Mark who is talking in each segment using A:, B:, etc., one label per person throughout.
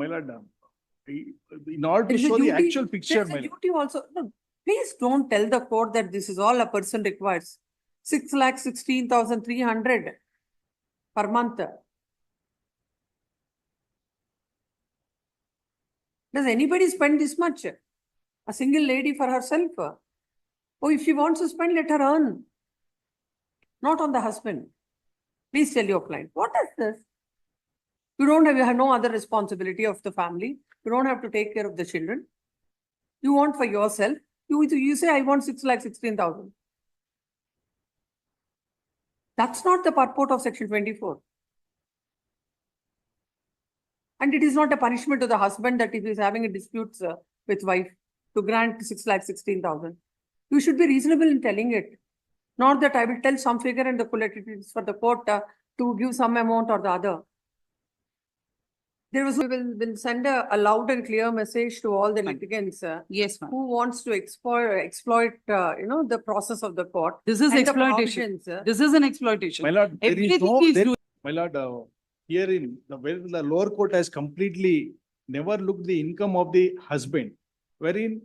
A: my lord, in order to
B: There is a
A: show the
B: duty-
A: actual picture,
B: there is
A: my
B: a
A: lord.
B: duty also. No, please don't tell the court that this is all a person requires. 6,16,300 per month. Does anybody spend this much? A single lady for herself? Oh, if she wants to spend, let her earn. Not on the husband. Please tell your client. What is this? You have no other responsibility of the family. You don't have to take care of the children. You want for yourself. You say, I want 6,16,000. That's not the purport of Section 24. And it is not a punishment to the husband that if he is having a dispute with wife to grant 6,16,000. You should be reasonable in telling it. Not that I will tell some figure and the it is for the court to give some amount or the other. We will send a loud and clear message to all the litigants.
C: Yes, ma'am.
B: Who wants to exploit the process of the court.
C: This is
B: and the
C: exploitation.
B: provisions,
C: This is an exploitation.
A: My lord, there is
C: Everything
A: no,
C: is
A: there-
C: do-
A: my lord, herein, where the lower court has completely never looked the income of the husband, wherein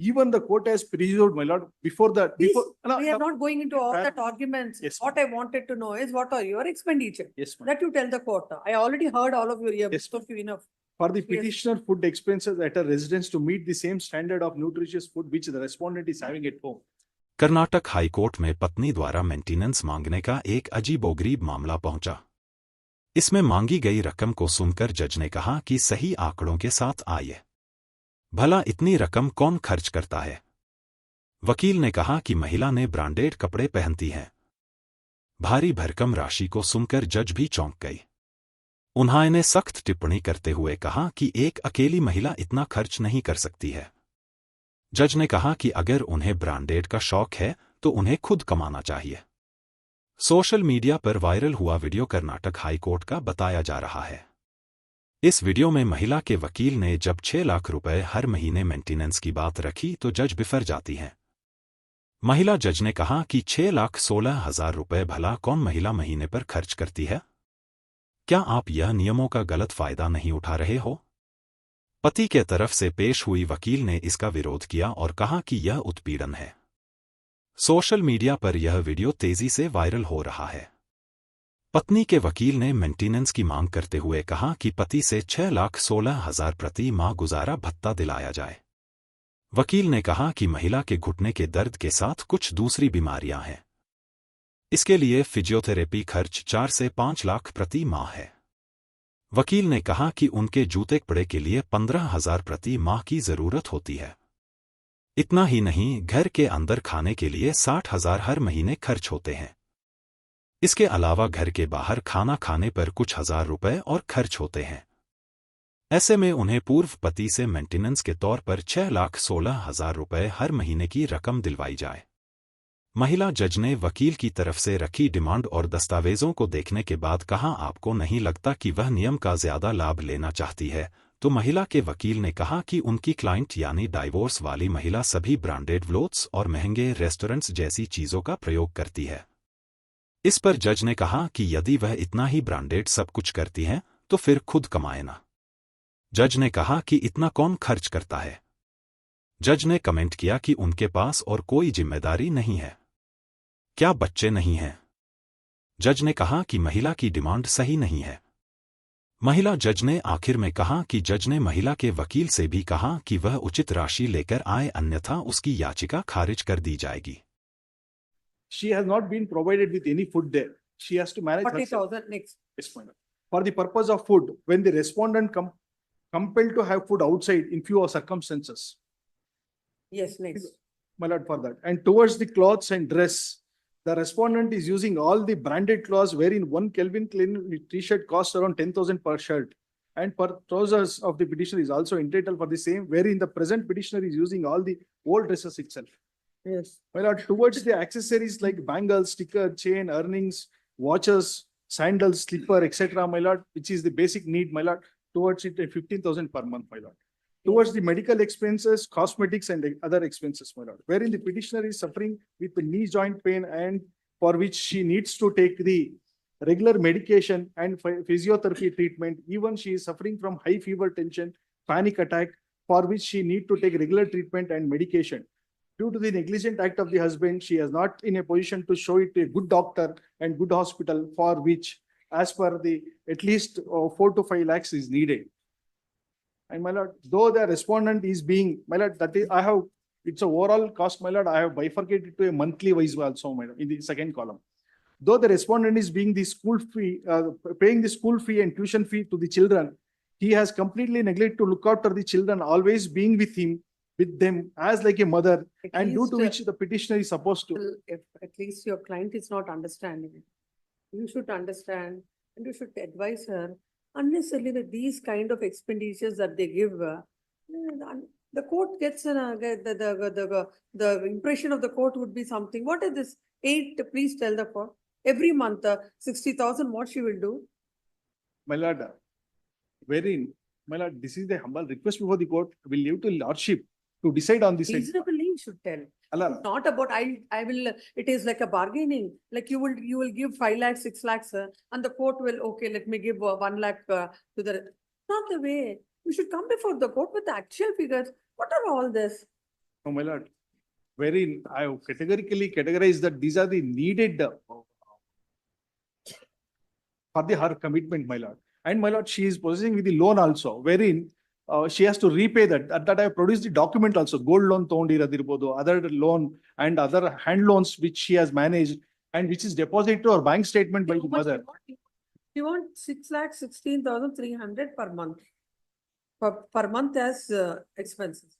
A: even the court has presumed, my lord, before that,
B: Please,
A: before. No,
B: we are not going into all
A: Ma'am.
B: that arguments.
A: Yes,
B: What I wanted to know is what are your expenditure?
A: Yes, ma'am.
B: That you tell the court. I already heard all of you here.
A: Yes,
B: Of you enough.
A: For the
B: Yes.
A: petitioner food expenses at a residence to meet the same standard of nutritious food which the respondent is having at home.
D: Karnataka high court में पत्नी द्वारा maintenance मांगने का एक अजीबोगरीब मामला पहुंचा। इसमें मांगी गई रकम को सुनकर जज ने कहा कि सही आंकड़ों के साथ आइए। भला इतनी रकम कौन खर्च करता है? वकील ने कहा कि महिला ने ब्रांडेड कपड़े पहनती है। भारी भरकम राशि को सुनकर जज भी चौंक गई। उन्होंने सख्त टिप्पणी करते हुए कहा कि एक अकेली महिला इतना खर्च नहीं कर सकती है। जज ने कहा कि अगर उन्हें ब्रांडेड का शौक है तो उन्हें खुद कमाना चाहिए। सोशल मीडिया पर वायरल हुआ वीडियो कर्नाटक हाईकोर्ट का बताया जा रहा है। इस वीडियो में महिला के वकील ने जब 6 लाख रुपए हर महीने मेंटेनेंस की बात रखी तो जज बिफर जाती हैं। महिला जज ने कहा कि 6,16,000 रुपए भला कौन महिला महीने पर खर्च करती है? क्या आप यह नियमों का गलत फायदा नहीं उठा रहे हो? पति के तरफ से पेश हुई वकील ने इसका विरोध किया और कहा कि यह उत्पीड़न है। सोशल मीडिया पर यह वीडियो तेजी से वायरल हो रहा है। पत्नी के वकील ने मेंटेनेंस की मांग करते हुए कहा कि पति से 6,16,000 प्रति माह गुजारा भत्ता दिलाया जाए। वकील ने कहा कि महिला के घुटने के दर्द के साथ कुछ दूसरी बीमारियां हैं। इसके लिए फिजियोथेरेपी खर्च 4 से 5 लाख प्रति माह है। वकील ने कहा कि उनके जूते कपड़े के लिए 15,000 प्रति माह की जरूरत होती है। इतना ही नहीं, घर के अंदर खाने के लिए 60,000 हर महीने खर्च होते हैं। इसके अलावा घर के बाहर खाना खाने पर कुछ हजार रुपए और खर्च होते हैं। ऐसे में उन्हें पूर्व पति से मेंटेनेंस के तौर पर 6,16,000 रुपए हर महीने की रकम दिलवाई जाए। महिला जज ने वकील की तरफ से रखी डिमांड और दस्तावेजों को देखने के बाद कहा, आपको नहीं लगता कि वह नियम का ज्यादा लाभ लेना चाहती है? तो महिला के वकील ने कहा कि उनकी क्लाइंट यानी डाइवोर्स वाली महिला सभी ब्रांडेड क्लोथ्स और महंगे रेस्टोरेंट्स जैसी चीजों का प्रयोग करती है। इस पर जज ने कहा कि यदि वह इतना ही ब्रांडेड सब कुछ करती हैं तो फिर खुद कमाए ना। जज ने कहा कि इतना कौन खर्च करता है? जज ने कमेंट किया कि उनके पास और कोई जिम्मेदारी नहीं है। क्या बच्चे नहीं हैं? जज ने कहा कि महिला की डिमांड सही नहीं है। महिला जज ने आखिर में कहा कि जज ने महिला के वकील से भी कहा कि वह उचित राशि लेकर आए, अन्यथा उसकी याचिका खारिज कर दी जाएगी।
A: She has not been provided with any food there. She has to manage herself.
B: 40,000 next.
A: Yes, madam. For the purpose of food, when the respondent compelled to have food outside in few circumstances.
B: Yes, next.
A: My lord, for that. And towards the clothes and dress, the respondent is using all the branded clothes wherein one Calvin Klein t-shirt costs around 10,000 per shirt. And per trousers of the petitioner is also entitled for the same, wherein the present petitioner is using all the old dresses itself.
B: Yes.
A: My lord, towards the accessories like bangles, sticker, chain, earrings, watches, sandals, slipper, etc., my lord, which is the basic need, my lord, towards it 15,000 per month, my lord. Towards the medical expenses, cosmetics and other expenses, my lord, wherein the petitioner is suffering with the knee joint pain and for which she needs to take the regular medication and physiotherapy treatment. Even she is suffering from high fever, tension, panic attack, for which she need to take regular treatment and medication. Due to the negligent act of the husband, she is not in a position to show it to a good doctor and good hospital, for which, as per the at least 4 to 5 lakhs is needed. And my lord, though the respondent is being, my lord, that is, I have, it's a overall cost, my lord, I have bifurcated to a monthly wise also, my lord, in the second column. Though the respondent is being the school fee, paying the school fee and tuition fee to the children, he has completely neglected to look after the children, always being with him, with them as like a mother,
B: At
A: and due to
B: least,
A: which the petitioner is supposed to.
B: Well, if at least your client is not understanding it, you should understand and you should advise her unnecessarily that these kind of expenditures that they give, the court gets the impression of the court would be something. What is this? 8, please tell the court. Every month, 60,000, what she will do?
A: My lord, wherein, my lord, this is the humble request before the court, will leave to lordship to decide on this.
B: Reasonably, you should tell.
A: Allah,
B: Not about I will, it is like a bargaining, like you will give 5 lakhs, 6 lakhs, and the court will, okay, let me give 1 lakh to the, not the way. You should come before the court with the actual figures. What are all this?
A: no, my lord, wherein I have categorically categorized that these are the needed for the her commitment, my lord. And my lord, she is possessing with the loan also, wherein she has to repay that. At that I have produced the document also, gold loan tondiradirbodhu, other loan and other hand loans which she has managed and which is deposited to her bank statement by
B: How
A: the
B: much
A: mother.
B: you want 6,16,300 per month. Per month as expenses.